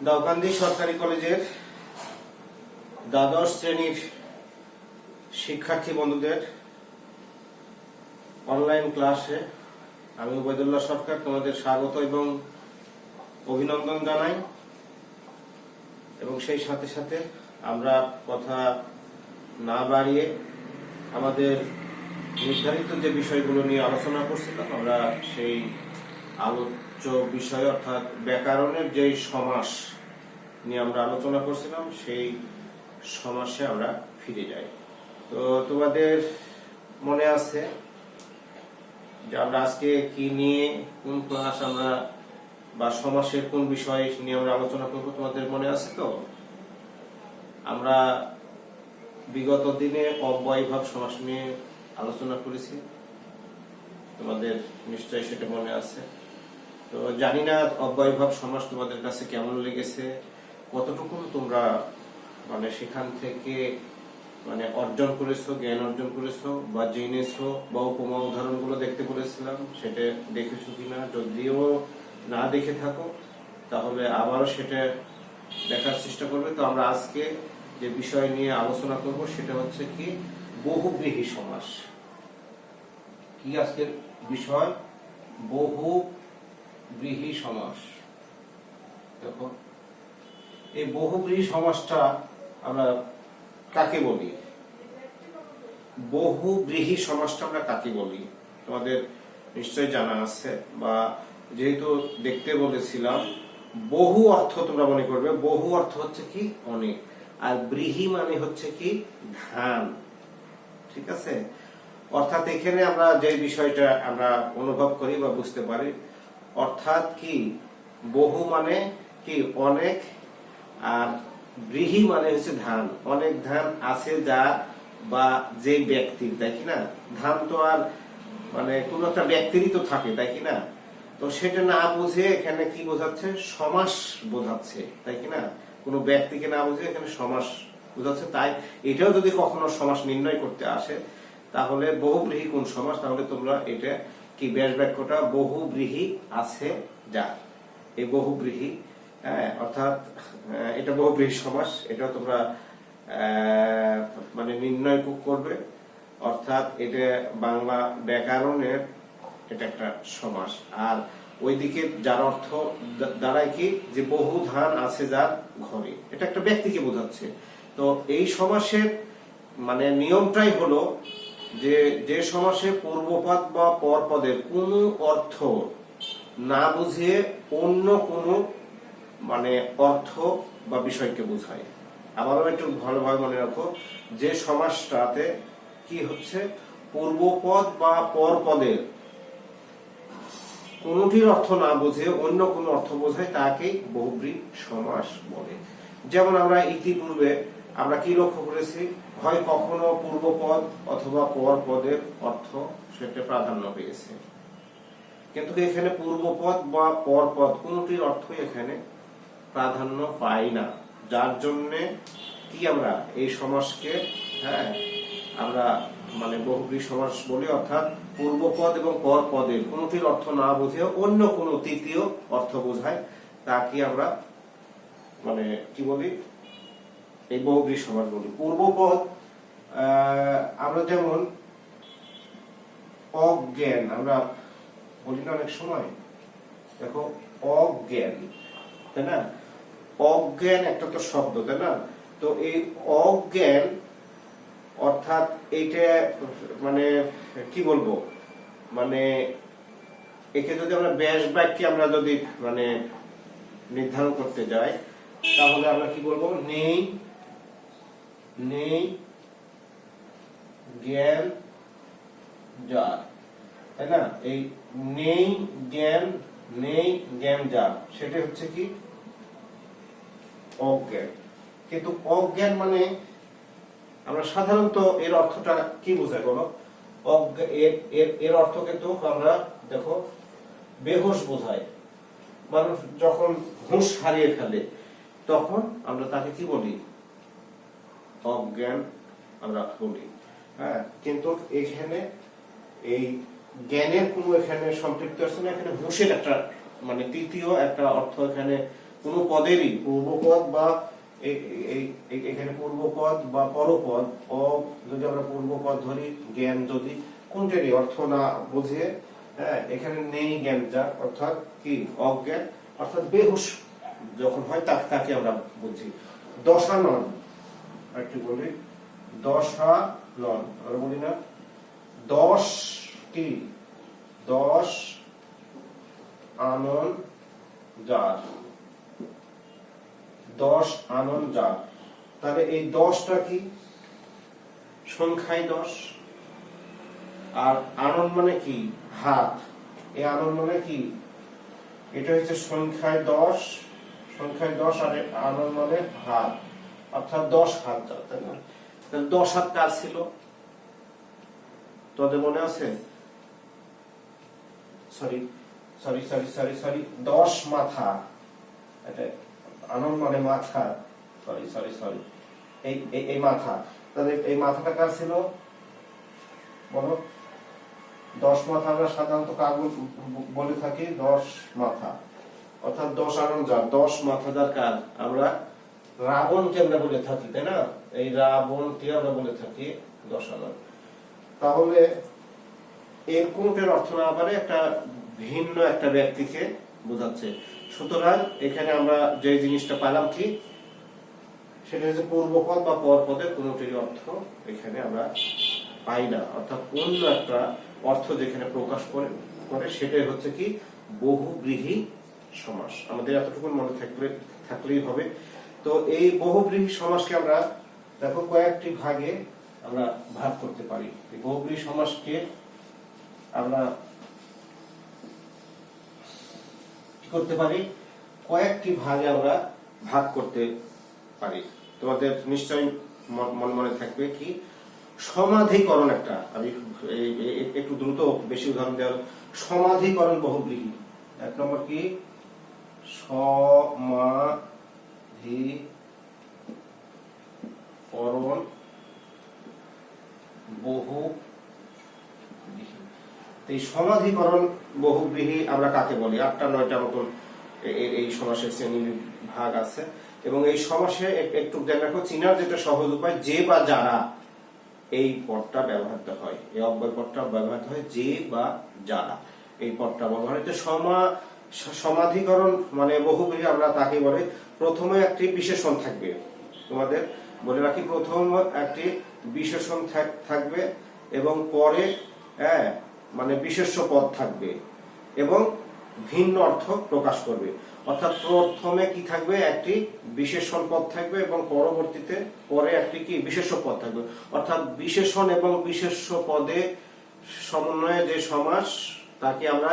দাউকান্দি সরকারি কলেজের দ্বাদশ শ্রেণীর শিক্ষার্থী বন্ধুদের অনলাইন ক্লাসে আমি উবাইদুল্লাহ সরকার তোমাদের স্বাগত এবং অভিনন্দন জানাই। এবং সেই সাথে সাথে আমরা কথা না বাড়িয়ে আমাদের নির্ধারিত যে বিষয়গুলো নিয়ে আলোচনা করছিলাম, আমরা সেই আলোচ্য বিষয় অর্থাৎ ব্যাকরণের যে সমাস নিয়ে আমরা আলোচনা করছিলাম সেই সমাসে আমরা ফিরে যাই। তো তোমাদের মনে আছে যে আমরা আজকে কি নিয়ে কোন ক্লাস আমরা বা সমাসের কোন বিষয় নিয়ে আমরা আলোচনা করব, তোমাদের মনে আছে? তো আমরা বিগত দিনে অব্যয়ভাব সমাস নিয়ে আলোচনা করেছি, তোমাদের নিশ্চয়ই সেটা মনে আছে। তো জানি না অব্যয়ভাব সমাস তোমাদের কাছে কেমন লেগেছে, কতটুকু তোমরা সেখান থেকে অর্জন করেছো, জ্ঞান অর্জন করেছো বা জেনেছো বা উপমা উদাহরণ গুলো দেখতে বলেছিলাম সেটা দেখেছো কিনা। যদিও না দেখে থাকো তাহলে আবারও সেটা দেখার চেষ্টা করবে। তো আমরা আজকে যে বিষয় নিয়ে আলোচনা করব সেটা হচ্ছে কি বহুব্রীহি সমাস। কি আজকের বিষয়? বহুব্রীহি সমাস। দেখো এই বহুব্রীহি সমাসটা আমরা কাকে বলি? বহুব্রীহি সমাসটা আমরা কাকে বলি তোমাদের নিশ্চয় জানা আছে, বা যেহেতু দেখতে বলেছিলাম বহু অর্থ তোমরা মনে করবে, বহু অর্থ হচ্ছে কি অনেক, আর ব্রীহি মানে হচ্ছে কি ধান। ঠিক আছে? অর্থাৎ এখানে আমরা যে বিষয়টা আমরা অনুভব করি বা বুঝতে পারি, অর্থাৎ কি বহু মানে কি অনেক, আর ব্রীহি মানে হচ্ছে ধান। অনেক ধান আছে যা বা যে ব্যক্তির, তাই কি না? ধান তো আর কোন একটা ব্যক্তিরই তো থাকে, তাই কি না? তো সেটা না বুঝে এখানে কি বোঝাচ্ছে? সমাস বোঝাচ্ছে, তাই কি না? কোন ব্যক্তিকে না বুঝে এখানে সমাস বোঝাচ্ছে। তাই এটাও যদি কখনো সমাস নির্ণয় করতে আসে তাহলে বহুব্রীহি কোন সমাস, তাহলে তোমরা এটা কি ব্যাস বাক্যটা বহুব্রীহি আছে যা, এই বহুব্রীহি অর্থাৎ এটা বহুব্রীহি সমাস, এটা তোমরা নির্ণয় করবে। অর্থাৎ এটা বাংলা ব্যাকরণের এটা একটা সমাস। আর ওইদিকে যার অর্থ দাঁড়ায় কি যে বহু ধান আছে যার ঘরে, এটা একটা ব্যক্তিকে বোঝাচ্ছে। তো এই সমাসের নিয়মটাই হলো যে সমাসে পূর্বপদ বা পরপদের কোন অর্থ না বুঝে অন্য কোন অর্থ বা বিষয়কে বোঝায়। আবারও একটু ভালোভাবে মনে রাখো, যে সমাসটাতে কি হচ্ছে পূর্বপদ বা পরপদের কোনটির অর্থ না বুঝে অন্য কোন অর্থ বোঝায় তাকেই বহুব্রীহি সমাস বলে। যেমন আমরা ইতিপূর্বে আমরা কি লক্ষ্য করেছি, হয় কখনো পূর্বপদ অথবা পরপদের অর্থ সেটা প্রাধান্য পেয়েছে, কিন্তু এখানে পূর্বপদ বা পরপদ কোনটির অর্থ এখানে প্রাধান্য পাই না। যার জন্য কি আমরা এই সমাসকে আমরা বহুব্রীহি সমাস বলি। অর্থাৎ পূর্বপদ এবং পরপদের কোনটির অর্থ না বুঝে অন্য কোন তৃতীয় অর্থ বোঝায় তাকে আমরা কি বলি? এই বহুব্রীহি সমাস বলি। পূর্বপদ আমরা যেমন অজ্ঞান আমরা বলি না অনেক সময়। দেখো অজ্ঞান, তাই না? অজ্ঞান একটা তো শব্দ, তাই না? তো এই অজ্ঞান অর্থাৎ এইটা কি বলবো, একে যদি আমরা ব্যাস বাক্যে আমরা যদি নির্ধারণ করতে যাই তাহলে আমরা কি বলবো? নেই নেই জ্ঞান যার, তাই না? এই নেই জ্ঞান যার সেটা হচ্ছে কি অজ্ঞান। কিন্তু অজ্ঞান আমরা সাধারণত এর অর্থটা কি বোঝাই বলো? এর অর্থ কিন্তু আমরা দেখো বেহুশ বোঝায়। মানুষ যখন হুঁশ হারিয়ে ফেলে তখন আমরা তাকে কি বলি? অজ্ঞান আমরা বলি। কিন্তু এখানে এই জ্ঞানের কোনো এখানে সম্পৃক্ত আছে না, এখানে হুঁশের একটা মানে তৃতীয় একটা অর্থ এখানে কোনো পদেরই পূর্বপদ বা এখানে পূর্বপদ বা পরপদ যদি আমরা পূর্বপদ ধরি জ্ঞান যদি কোনটারই অর্থ না বুঝে এখানে নেই জ্ঞানটা অর্থাৎ কি অজ্ঞান অর্থাৎ বেহুশ যখন হয় তাকে আমরা বুঝি। দশানন একটু বলি দশানন আমরা বলি না 10 কি 10 আনন যার 10 আনন যার তাহলে এই 10টা কি সংখ্যায় 10 আর আনন মানে কি হাত এই আনন মানে কি এটা হচ্ছে সংখ্যায় 10 আর আনন মানে হাত অর্থাৎ 10 হাত তাই না? তাহলে 10 হাত কার ছিল তোদের মনে আছে? সরি 10 মাথা এটা আনন মানে মাথা সরি এই মাথা তাহলে এই মাথাটা কার ছিল বলো? 10 মাথা আমরা সাধারণত কাগজ বলে থাকি 10 মাথা অর্থাৎ 10 আনন যার 10 মাথা যার কার আমরা রাবণকে আমরা বলে থাকি তাই না? এই রাবণকে আমরা বলে থাকি 10 আনন। তাহলে এর কোনটার অর্থ না পারে একটা ভিন্ন একটা ব্যক্তিকে বোঝাচ্ছে। সুতরাং এখানে আমরা যে জিনিসটা পেলাম কি সেটা হচ্ছে পূর্বপদ বা পরপদের কোনটির অর্থ এখানে আমরা পাই না অর্থাৎ অন্য একটা অর্থ যেখানে প্রকাশ করে সেটাই হচ্ছে কি বহুব্রীহি সমাস। আমাদের এতটুকু মনে থাকলেই হবে। তো এই বহুব্রীহি সমাসকে আমরা দেখো কয়েকটি ভাগে আমরা ভাগ করতে পারি। এই বহুব্রীহি সমাসকে আমরা কি করতে পারি কয়েকটি ভাগে আমরা ভাগ করতে পারি। তোমাদের নিশ্চয়ই মনে থাকবে কি সমাধিকরণ একটা আমি একটু দ্রুত বেশি উদাহরণ দেওয়ার সমাধিকরণ বহুব্রীহি। এক নম্বর কি সমাধিকরণ বহুব্রীহি। এই সমাধিকরণ বহুব্রীহি আমরা কাকে বলি? 8টা 9টা মতন এই সমাসের শ্রেণী ভাগ আছে এবং এই সমাসে একটু জেনে রাখো চিনার যেটা সহজ উপায় যে বা যারা এই পদটা ব্যবহৃত হয় এই অব্যয় পদটা ব্যবহৃত হয় যে বা যারা এই পদটা ব্যবহার হচ্ছে সমাধিকরণ মানে বহুব্রীহি আমরা তাকে বলে প্রথমে একটি বিশেষণ থাকবে। তোমাদের বলে রাখি প্রথম একটি বিশেষণ থাকবে এবং পরে মানে বিশেষ্য পদ থাকবে এবং ভিন্ন অর্থ প্রকাশ করবে অর্থাৎ প্রথমে কি থাকবে একটি বিশেষণ পদ থাকবে এবং পরবর্তীতে পরে একটি কি বিশেষ্য পদ থাকবে অর্থাৎ বিশেষণ এবং বিশেষ্য পদে সমন্বয়ে যে সমাস তাকে আমরা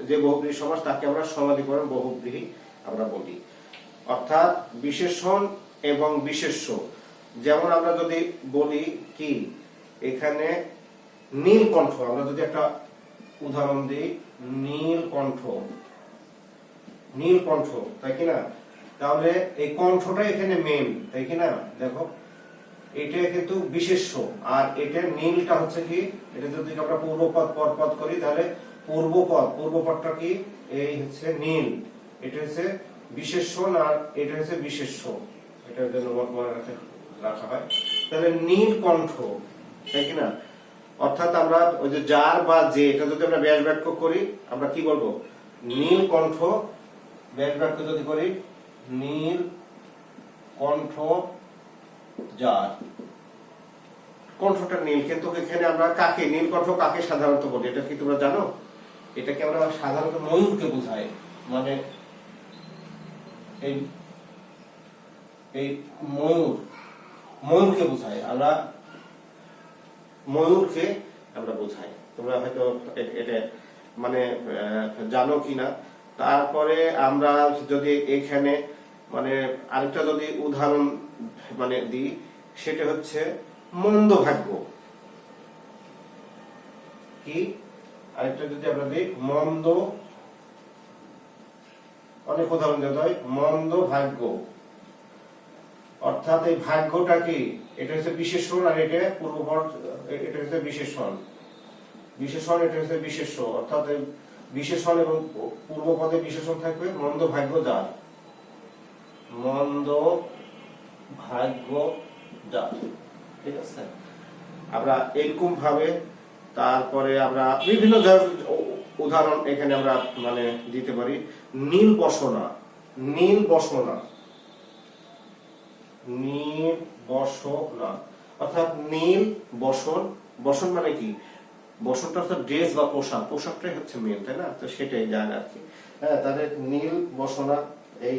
যে বহুব্রীহি সমাস তাকে আমরা সমাধিকরণ বহুব্রীহি আমরা বলি। অর্থাৎ বিশেষণ এবং বিশেষ্য যেমন আমরা যদি বলি কি এখানে নীলকণ্ঠ আমরা যদি একটা উদাহরণ দিই নীলকণ্ঠ তাই কিনা তাহলে এই কণ্ঠটা এখানে মেন তাই কিনা দেখো এটা কিন্তু বিশেষ্য আর এটা নীলটা হচ্ছে কি এটা যদি আমরা পূর্বপদ পরপদ করি তাহলে পূর্বপদটা কি এই হচ্ছে নীল এটা হচ্ছে বিশেষণ আর এটা হচ্ছে বিশেষ্য এটার জন্য মনে রাখা হয়। তাহলে নীলকণ্ঠ তাই কিনা অর্থাৎ আমরা ওই যে যার বা যে এটা যদি আমরা ব্যাস বাক্য করি আমরা কি বলবো নীলকণ্ঠ ব্যাস বাক্য যদি করি নীলকণ্ঠ যার কণ্ঠটা নীল কিন্তু এখানে আমরা কাকে নীলকণ্ঠ কাকে সাধারণত বলি এটা কি তোমরা জানো? এটাকে আমরা সাধারণত ময়ূরকে বোঝাই মানে এই ময়ূরকে বোঝাই আমরা ময়ূরকে আমরা বোঝাই। তোমরা হয়তো এটা মানে জানো কিনা। তারপরে আমরা যদি এখানে মানে আরেকটা যদি উদাহরণ মানে দিই সেটা হচ্ছে মন্দ ভাগ্য কি আরেকটা যদি আমরা দিই মন্দ অনেক উদাহরণ দেওয়া হয় মন্দ ভাগ্য অর্থাৎ এই ভাগ্যটা কি এটা হচ্ছে বিশেষণ আর এটা পূর্বপদ এটা হচ্ছে বিশেষণ এটা হচ্ছে বিশেষ্য অর্থাৎ বিশেষণ এবং পূর্ব পদে বিশেষণ থাকবে মন্দ ভাগ্য যার, মন্দ ভাগ্য যার। ঠিক আছে, আমরা এরকম ভাবে তারপরে আমরা বিভিন্ন উদাহরণ এখানে আমরা মানে দিতে পারি। নীল বসনা, নীল বসনা, নীল বসনা অর্থাৎ নীল বসন। বসন মানে কি? বসনটা অর্থাৎ ড্রেস বা পোশাক, পোশাকটাই হচ্ছে মেল, তাই না? তো সেটাই জান আর কি। হ্যাঁ, তাহলে নীল বসনা, এই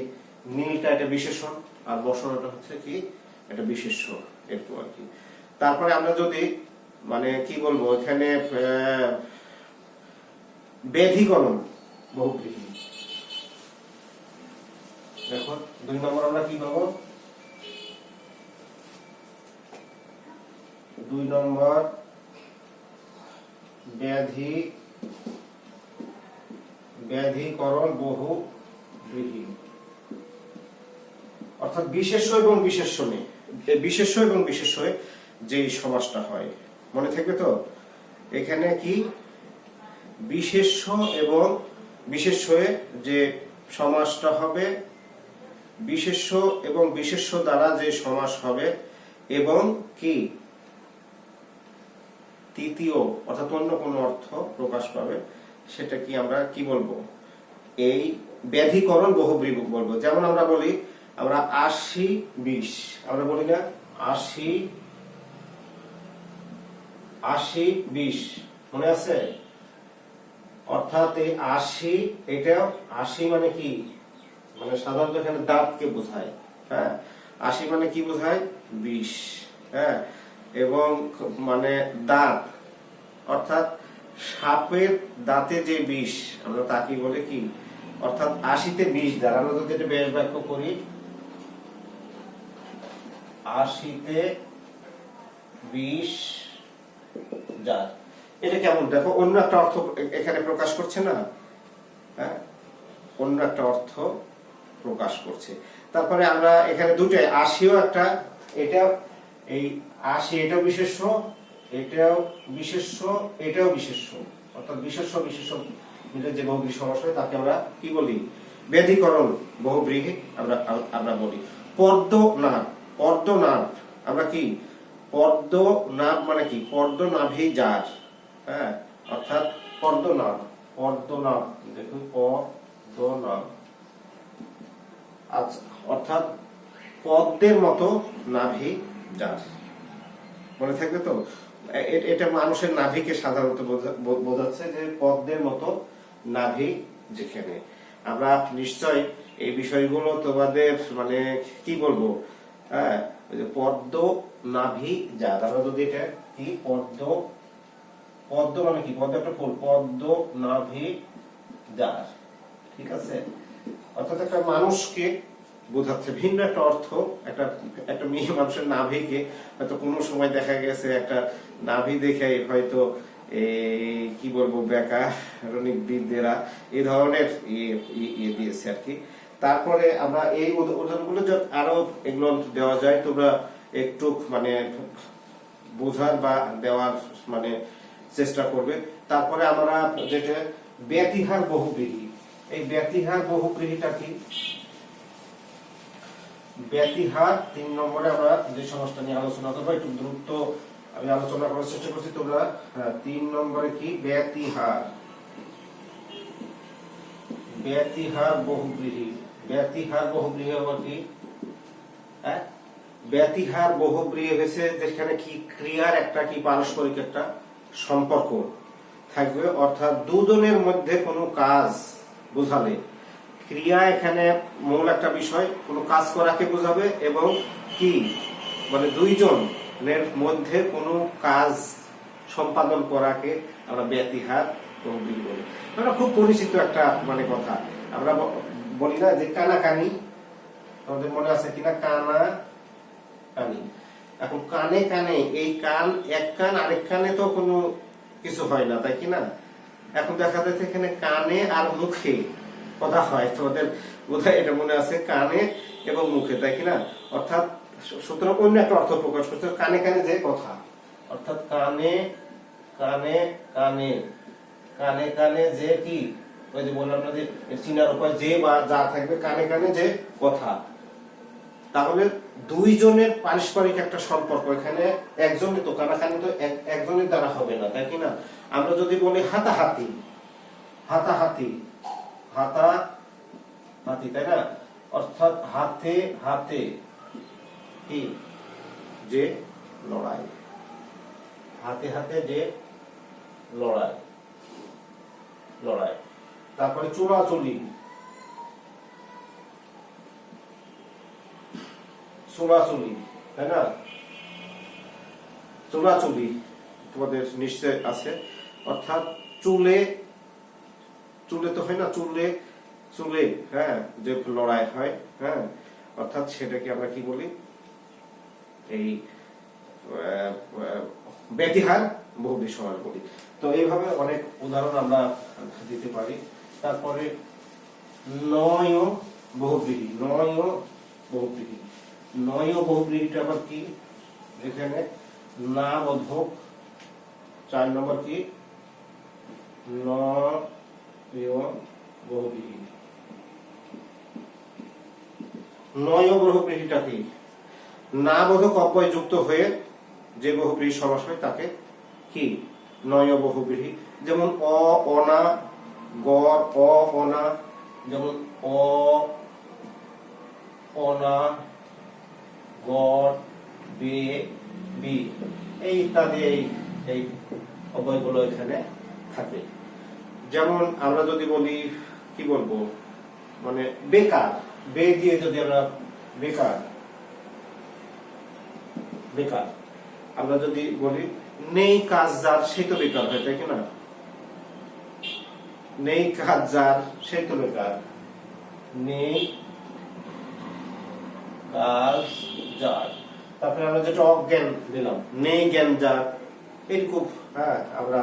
নীলটা এটা বিশেষণ আর বসনাটা হচ্ছে কি এটা বিশেষ্য, একটু আর কি। তারপরে আমরা যদি মানে কি বলবো এখানে ব্যাধিকরণ বহুব্রীহি, দেখো 2 নম্বর আমরা কি পাবো? 2 নম্বর ব্যাধিকরণ বহুব্রীহি অর্থাৎ বিশেষ্য এবং বিশেষ্যণে, বিশেষ্য এবং বিশেষ্যে যে সমাসটা হয় মনে থাকবে তো। এখানে কি বিশেষ্য এবং বিশেষ্যে যে সমাসটা হবে, বিশেষ্য এবং বিশেষ্য দ্বারা যে সমাস হবে এবং কি তৃতীয় অর্থাৎ অন্য কোনো অর্থ প্রকাশ পাবে, সেটা কি আমরা কি বলবো? এই ব্যাধিকরণ বহুব্রীহি বলবো। যেমন আমরা বলি আমরা 80-20, আমরা বলি না 80-20, মনে আছে? অর্থাৎ এই 80, এটা 80 মানে কি? মানে সাধারণত এখানে দাঁতকে বোঝায়। হ্যাঁ, 80 মানে কি বোঝায়? 20। হ্যাঁ, এবং মানে দাঁত অর্থাৎ সাপের দাঁতে যে বিষ আমরা তাকে বলে কি? অর্থাৎ 80-তে 20 দ্বারা আমরা যদি এটা বেশ বাক্য করি, 80-তে 20 যার। এটা কেমন দেখো, অন্য একটা অর্থ এখানে প্রকাশ করছে না? হ্যাঁ, অন্য একটা অর্থ প্রকাশ করছে। তারপরে আমরা এখানে দুটাই 80ও একটা, এটা এই 80 এটাও বিশেষ্য, এটাও বিশেষ্য, এটাও বিশেষ্য, অর্থাৎ বিশেষ্য বিশেষ্য মিলে যে বহুব্রীহি সমাস হয় তাকে আমরা কি বলি? ব্যাধিকরণ বহুব্রীহি আমরা বলি। পদ্মনাভ, পদ্মনাভ আমরা কি? পদ্মনাভ মানে কি? পদ্মনাভি যার। হ্যাঁ, অর্থাৎ পদ্মনাভ, পদ্মনাভ দেখুন পদ্মনাভ, আচ্ছা, অর্থাৎ পদ্মের মতো নাভি যার। মনে থাকবে তো? এটা মানুষের নাভিকে সাধারণত বোঝাচ্ছে যে পদ্মের মতো নাভি যেখানে। আমরা নিশ্চয় এই বিষয়গুলো তোমাদের মানে কি বলবো, হ্যাঁ, পদ্ম নাভি যার। আমরা যদি এটা কি পদ্ম, পদ্ম মানে কি? পদ্ম একটা ফুল, পদ্ম নাভি যার। ঠিক আছে, অর্থাৎ একটা মানুষকে বোঝাচ্ছে ভিন্ন একটা অর্থ। একটা মেয়ে মানুষের নাভিকে হয়তো কোনো সময় দেখা গেছে একটা নাভি দেখে হয়তো কি বলবো ব্যাকরণিকবিদরা এই ধরনের ইয়ে দিয়েছে আর কি। তারপরে আমরা এই উদাহরণগুলো আরো এগুলো দেওয়া যায়, তোমরা একটু মানে বোঝার বা দেওয়ার মানে চেষ্টা করবে। তারপরে আমরা যেটা ব্যতিহার বহুব্রীহি, এই ব্যতিহার বহুব্রীহিটা কি? ব্যতিহার 3 নম্বরে আমরা যে সমাসটা নিয়ে আলোচনা করবো, একটু দ্রুত আমি আলোচনা করার চেষ্টা করছি। তোমরা 3 নম্বরে কি? ব্যতিহার, ব্যতিহার বহুব্রীহি। ব্যতিহার বহুব্রীহি আবার কি? হ্যাঁ, ব্যতিহার বহুব্রীহি হয়েছে যেখানে কি ক্রিয়ার একটা কি পারস্পরিক একটা সম্পর্ক থাকবে, অর্থাৎ দুজনের মধ্যে কোনো কাজ বোঝালে ক্রিয়া এখানে মূল একটা বিষয়, কোনো কাজ করাকে বোঝাবে এবং কি মানে দুইজনের মধ্যে কোনো কাজ সম্পাদন করাকে আমরা ব্যতিহার বহুব্রীহি বলি। আমরা খুব পরিচিত একটা মানে কথা, আমরা বলি না যে কানাকানি, তোমাদের মনে আছে কিনা? কানা কানি। এখন কানে কানে, এই কান এক কান আরেক কানে তো কোনো কিছু হয় না, তাই কিনা? এখন দেখা যাচ্ছে এখানে কানে আর মুখে কথা হয়, তোমাদের বোধহয় এটা মনে আছে, কানে এবং মুখে, তাই কিনা? অর্থাৎ সুতরাং অন্য একটা অর্থ প্রকাশ করছে কানে কানে যে কথা, অর্থাৎ কানে কানে কানে কানে কানে যে কি, ওই যে বললাম না যে চিনার উপায় যে বা যা থাকবে, কানে কানে যে কথা। তাহলে দুইজনের পারস্পরিক একটা সম্পর্ক, এখানে একজনই তো, কানাকানি তো একজনের দ্বারা হবে না, তাই কি না? আমরা যদি বলি হাতাহাতি, হাতাহাতি, হাতাহাতি, তাই না? অর্থাৎ হাতে হাতে কি যে লড়াই, হাতে হাতে যে লড়াই, লড়াই। তারপরে চোরাচুরি, চোরাচুরি, তাই না? চোরাচুরি তোমাদের নিশ্চয় আছে, অর্থাৎ চুলে, চুলে তো হয় না, চুলে চুলে, হ্যাঁ, যে লড়াই হয়, হ্যাঁ, অর্থাৎ সেটাকে আমরা কি বলি, এই ব্যতিহার বহুব্রীহি সমাস বলি। তো এইভাবে অনেক উদাহরণ আমরা দিতে পারি। তারপরে নয় বহুব্রীহি, নয় বহুব্রীহি, নয় বহুব্রীহিটা আবার কি, এখানে না বোধক, 4 নম্বর কি, নয় বহুব্রীহি। নয় বহুব্রীহিটা কি, না বোধক অব্যয় যুক্ত হয়ে যে বহুব্রীহি সমাস হয় তাকে কি, নয় বহুব্রীহি। যেমন অ, অনা, গড়, অ, অনা, যেমন অ, অনা, গড়, বে, বি, এই ইত্যাদি এই অব্যয়গুলো এখানে থাকে। যেমন আমরা যদি বলি, কি বলবো, মানে বেকার, বে দিয়ে যদি আমরা বেকার, বেকার, আমরা যদি বলি নেই কাজ যার সে তো বেকার হয়, তাই কি না? নেই কাজ যার সে তো বেকার, নেই কাজ যার। তারপরে আমরা যেটা অজ্ঞান দিলাম, নেই জ্ঞান যার, এরকম, হ্যাঁ, আমরা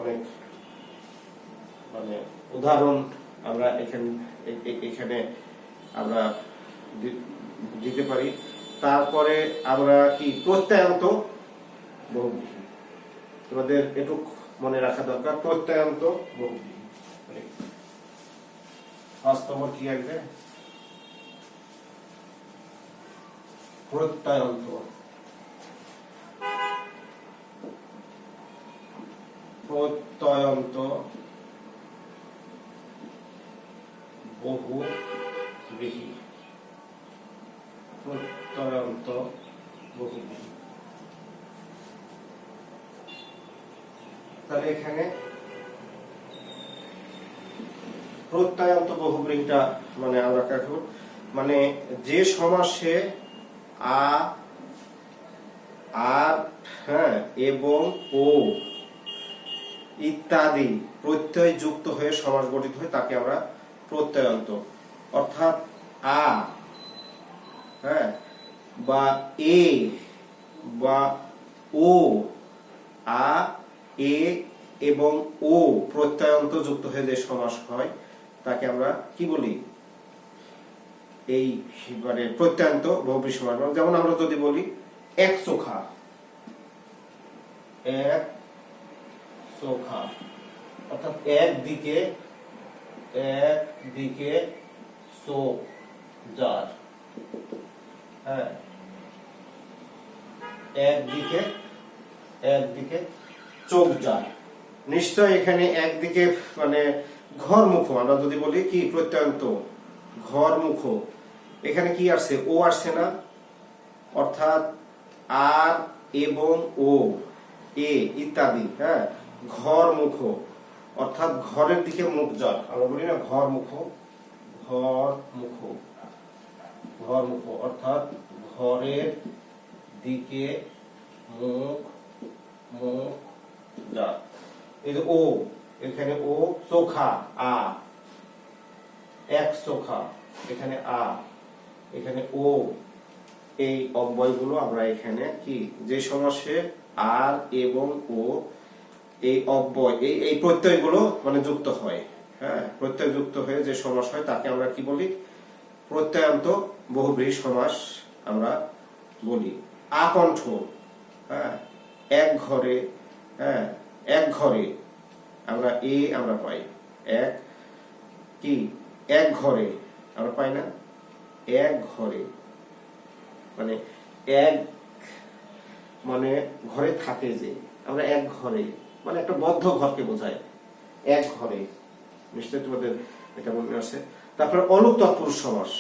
অনেক মানে উদাহরণ আমরা এখানে আমরা দিতে পারি। তারপরে আমরা কি, প্রত্যয়ান্ত বহুব্রীহি, তোমাদের এটুক মনে রাখা দরকার, প্রত্যয়ান্ত বহুব্রীহি। 5 নম্বর কি আসবে, প্রত্যয়ান্ত, প্রত্যয়ান্ত বহুব্রীহি, প্রত্যয়ান্ত বহুব্রীহি। তাহলে এখানে প্রত্যয়ান্ত বহুব্রীহিটা মানে আমরা কাকে, মানে যে সমাসে আর, হ্যাঁ, এবং ও ইত্যাদি প্রত্যয় যুক্ত হয়ে সমাস গঠিত হয় তাকে আমরা প্রত্যয়ান্ত। অর্থাৎ আ, হ্যাঁ, বা এ, বা ও, আ, এ এবং ও প্রত্যয়ান্ত যুক্ত হয়ে যে সমাস হয় তাকে আমরা কি বলি, এই মানে প্রত্যয়ান্ত বহুব্রীহি সমাস। যেমন আমরা যদি বলি এক চোখা, এক চোখা, অর্থাৎ একদিকে, একদিকে চোখ যার, হ্যাঁ, একদিকে, একদিকে চোখ যার। নিশ্চয় এখানে একদিকে মানে ঘরমুখ, আমরা যদি বলি কি প্রত্যয়ান্ত ঘরমুখ, এখানে কি আসছে, ও আসছে না, অর্থাৎ আর এবং ও, এ ইত্যাদি, হ্যাঁ, ঘরমুখ, অর্থাৎ ঘরের দিকে মুখ যার, আমরা বলি না ঘরমুখ, ঘরমুখ, ঘরমুখ, অর্থাৎ ঘরের দিকে মুখ, মুখ যার। এই যে ও, এখানে ও, চোখা, আ, এক চোখা, এখানে আ, এখানে ও, এই অব্যয়গুলো আমরা এখানে কি, যে সমাসে আর এবং ও এই অব্যয়, এই প্রত্যয়গুলো মানে যুক্ত হয়, হ্যাঁ, প্রত্যয় যুক্ত হয়ে যে সমাস হয় তাকে আমরা কি বলি, প্রত্যয়ান্ত বহুব্রীহি সমাস আমরা বলি। আকণ্ঠ, হ্যাঁ, এক ঘরে, হ্যাঁ, এক ঘরে, আমরা আমরা পাই এক কি এক ঘরে, আমরা পাই না এক ঘরে, মানে এক মানে ঘরে থাকে যে, আমরা এক ঘরে মানে একটা বদ্ধ ঘরকে বোঝায় এক ঘরে, নিশ্চয়ই তোমাদের এটা মনে আছে। তারপরে অলুক তৎপুরুষ সমাস।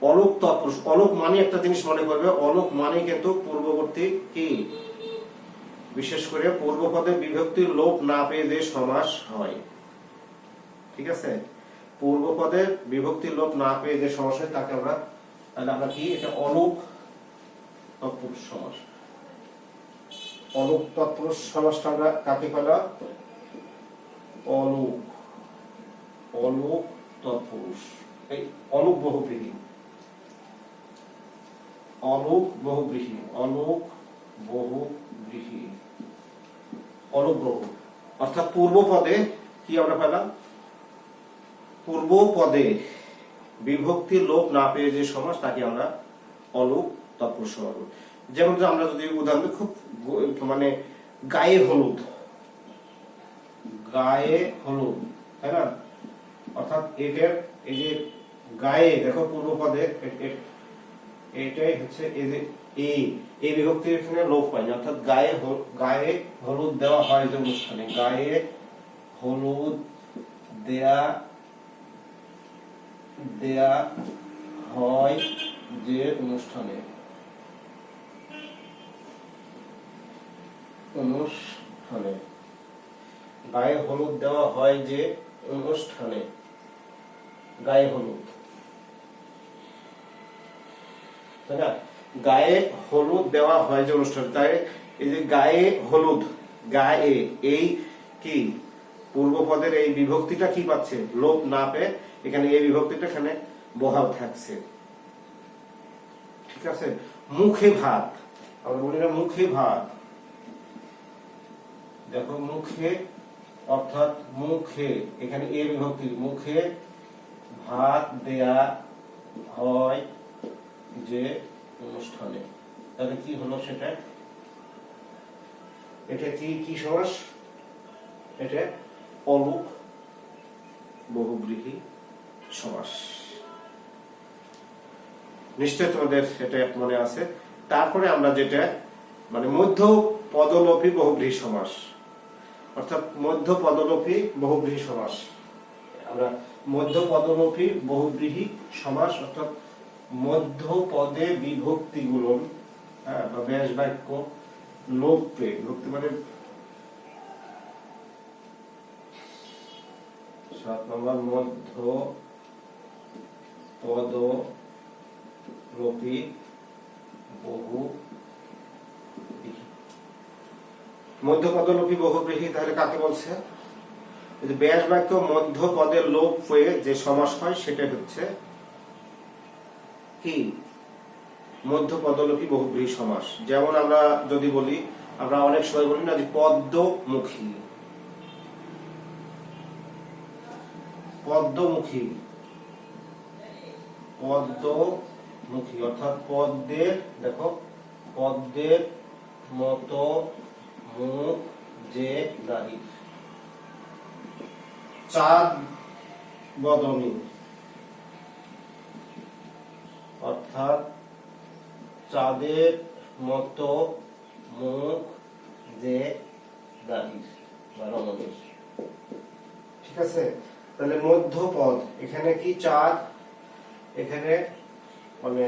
অলুক তৎপুরুষ, অলুক মানে একটা জিনিস মনে করবে, অলুক মানে কিন্তু পূর্ববর্তী কি, বিশেষ করে পূর্বপদে বিভক্তির লোপ না পেয়ে যে সমাস হয়, ঠিক আছে, পূর্বপদে বিভক্তির লোপ না পেয়ে যে সমাস হয় তাকে আমরা, তাহলে আমরা কি, এটা অলুক তৎপুরুষ সমাস। অলুক তৎপুরুষ সমাসটা আমরা কাকে পেলাম, অলুক, অলুক তৎপুরুষ, এই অলুক বহুব্রীহি, অলুক বহুব্রীহি, অলুক বহুব্রীহি, অলুক বহু, অর্থাৎ পূর্ব পদে কি আমরা পেলাম, পূর্ব পদে বিভক্তির লোপ না পেয়ে যে সমাস তাকে আমরা অলুক তৎপুরুষ সমাস। যেমন আমরা যদি উদাহরণ দিই, খুব মানে গায়ে হলুদ, গায়ে হলুদ, তাই না, অর্থাৎ এটার এই যে গায়ে দেখো পূর্ব পদে এটাই হচ্ছে এই যে এই বিভক্তির এখানে লোপ পায়নি, অর্থাৎ গায়ে হলুদ দেওয়া হয় যে অনুষ্ঠানে, গায়ে হলুদ দেয়া হয় যে অনুষ্ঠানে, অনুষ্ঠানে গায়ে হলুদ দেওয়া হয় যে অনুষ্ঠানে, গায়ে হলুদ, তাই না, গায়ে হলুদ দেওয়া হয় যে অনুষ্ঠানে, তাই এই যে গায়ে হলুদ, গায়ে এই কি পূর্বপদের এই বিভক্তিটা কি পাচ্ছে, লোপ না পেয়ে এখানে এই বিভক্তিটা এখানে বহাল থাকছে, ঠিক আছে। মুখে ভাত, আমরা বলি না মুখে ভাত, দেখো মুখে অর্থাৎ মুখে, এখানে এই বিভক্তি, মুখে ভাত দেয়া হয় যে অনুষ্ঠানে, তাহলে কি হলো সেটা, এটা কি সমাস, এটা অলুক বহুব্রীহি সমাস, নিশ্চয় তোমাদের এটা মনে আছে। তারপরে আমরা যেটা মানে মধ্য পদলোপী বহুব্রীহি সমাস, অর্থাৎ মধ্য পদলোপী বহুব্রীহি সমাস, আমরা মধ্য পদলোপী বহুব্রীহি সমাস, অর্থাৎ মধ্য পদে বিভক্তি গুলো বা ব্যাস বাক্য লোপ পেয়ে, বিভক্তি মানে 7 নম্বর মধ্য পদলোপী বহুব্রীহি, মধ্য পদলোপী বহুব্রীহি তাহলে কাকে বলছে, ব্যাস বাক্য মধ্য পদের লোপ হয়ে যে সমাস হয় সেটা হচ্ছে কি মধ্য পদলোপী বহুব্রীহি সমাস। যেমন আমরা যদি বলি, আমরা অনেক সময় বলি না যে পদ্মমুখী, পদ্মমুখী, পদ্মমুখী অর্থাৎ পদ্মের, দেখো পদ্মের মতো মুখ যে দাঁড়ি, চাঁদ বদনী অর্থাৎ চাঁদের মতো মুখ যে দাঁড়ির বা রমণীর, ঠিক আছে। তাহলে মধ্যপদ এখানে কি চাঁদ, এখানে মানে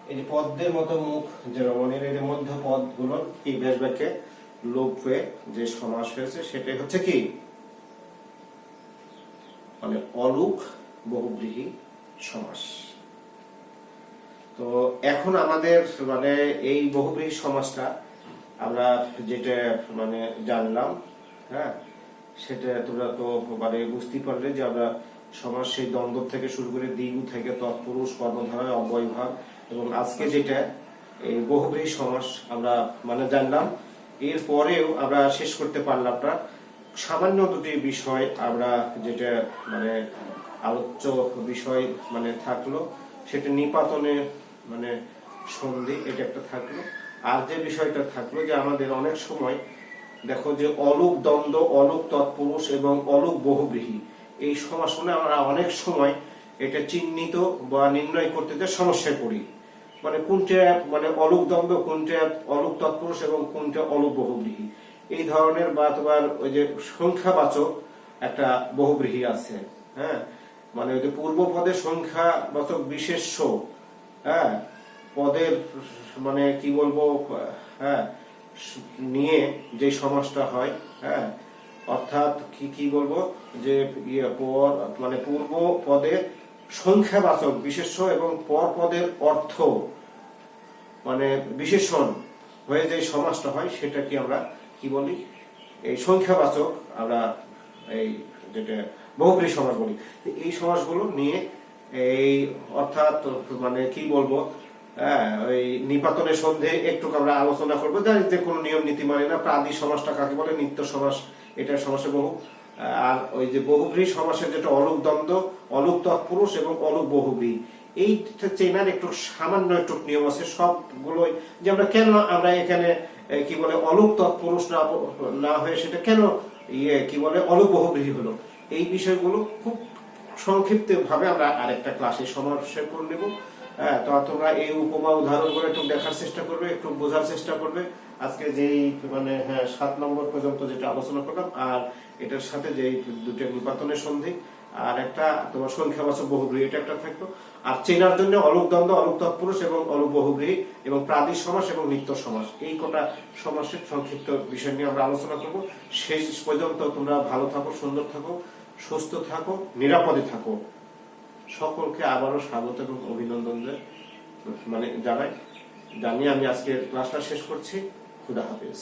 এই যে পদ্মের মতো মুখ যে রমণীর, এই যে মধ্যপদ গুলো এই ব্যাস বাক্যে লোপ হয়ে যে সমাস হয়েছে সেটাই হচ্ছে কি মানে অলুক বহুব্রীহি সমাস। তো এখন আমাদের মানে এই বহুব্রীহি সমাসটা আমরা যেটা মানে জানলাম, হ্যাঁ, সেটা তোমরা তো মানে বুঝতেই পারলে যে আমরা সমাস সেই দ্বন্দ্ব থেকে শুরু করে দ্বিগু থেকে তৎপুরুষ, কর্মধারয়, অব্যয়ভাব এবং আজকে যেটা এই বহুব্রীহি সমাস আমরা মানে জানলাম। এরপরেও আমরা শেষ করতে পারলাম না, সামান্য দুটি বিষয় আমরা যেটা মানে আলোচ্য বিষয় মানে থাকলো, সেটা নিপাতনে মানে সন্ধি, এটা একটা থাকলো। আর যে বিষয়টা থাকলো যে আমাদের অনেক সময় দেখো যে অলুক দ্বন্দ্ব, অলুক তৎপুরুষ এবং অলুক বহুব্রীহি, এই সমাসনে আমরা অনেক সময় এটা চিহ্নিত বা নির্ণয় করতে সমস্যায় পড়ি। মানে কোনটা মানে অলুক দ্বন্দ্ব, কোনটা অলুক তৎপুরুষ এবং কোনটা অলুক বহুব্রীহি, এই ধরনের বা তোমার ওই যে সংখ্যাবাচক একটা বহুব্রীহি আছে। হ্যাঁ, মানে ওই যে পূর্ব পদের সংখ্যাবাচক বিশেষ্য, হ্যাঁ, পদের মানে কি বলবো, হ্যাঁ, নিয়ে যে সমাসটা হয়, হ্যাঁ, অর্থাৎ কি বলবো যে পর মানে পূর্ব পদের সংখ্যাবাচক বিশেষ্য এবং পর পদের অর্থ মানে বিশেষণ হয়ে যে সমাসটা হয় সেটা কি আমরা কি বলি, এই সংখ্যাবাচক আমরা এই যেটা বহুব্রীহি সমাস বলি। এই সমাসগুলো নিয়ে এই অর্থাৎ মানে কি বলবো, হ্যাঁ, ওই নিপাতনের সন্ধে একটু আমরা আলোচনা করবো, যে কোনো নিয়ম নীতি মানে না। প্রাদি সমাসটা কাকে বলে, নিত্য সমাস, এটা সমাসে বহু। আর ওই যে বহুব্রীহি সমাসের যেটা অলুক দ্বন্দ্ব, অলুক তৎপুরুষ এবং অলুক বহুব্রীহি, এইটা চেনার একটু সামান্য একটু নিয়ম আছে সবগুলোই। যে আমরা কেন আমরা এখানে কি বলে অলুক তৎপুরুষ না হয়ে সেটা কেন কি বলে অলুক বহুব্রীহি হলো, এই বিষয়গুলো খুব সংক্ষিপ্ত ভাবে আমরা আরেকটা ক্লাসে সমাবেশ করে নেব। হ্যাঁ, তো তোমরা এই উপমা উদাহরণ করে একটু দেখার চেষ্টা করবে, একটু বোঝার চেষ্টা করবে। আজকে যেই মানে 7 নম্বর পর্যন্ত যেটা আলোচনা করলাম, আর এটার সাথে যেই দুটো নিপাতনের সন্ধি আর একটা তোমার সংখ্যাবাচক বহুব্রীহি, এটা একটা থাকতো। আর চেনার জন্য অলুক দ্বন্দ্ব, অলুক তৎপুরুষ এবং অলুক বহুব্রীহি এবং প্রাদি সমাস এবং নিত্য সমাস, এই কটা সমাসের সংক্ষিপ্ত বিষয় নিয়ে আমরা আলোচনা করব। শেষ পর্যন্ত তোমরা ভালো থাকো, সুন্দর থাকো, সুস্থ থাকো, নিরাপদে থাকো। সকলকে আবারও স্বাগত এবং অভিনন্দন মানে জানিয়ে আমি আজকের ক্লাসটা শেষ করছি। খুদা হাফেজ।